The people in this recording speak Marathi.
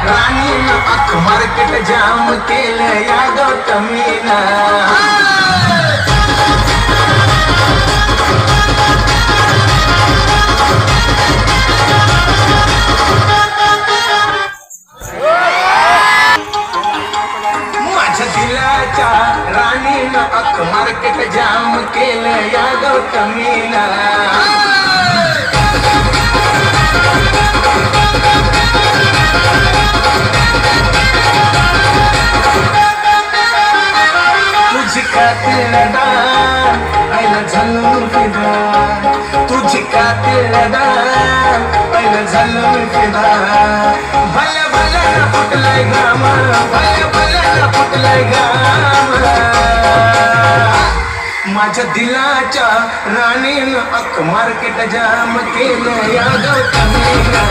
राणीनं अख्ख मार्केट जाम केलं या गौतमीनं. दिलाच्या राणीनं अख्ख मार्केट जाम केलं या गौतमीनं. तुझी कातिलदार आईला झालं फिदा, तुझी कातिलदार आईला झालं फिदा. भल्या भल्या फुटलाय घाम, भल्या भल्या फुटलाय घाम. माझ्या दिलाच्या राणीनं अख्ख मार्केट जाम केलं या गौतमीनं.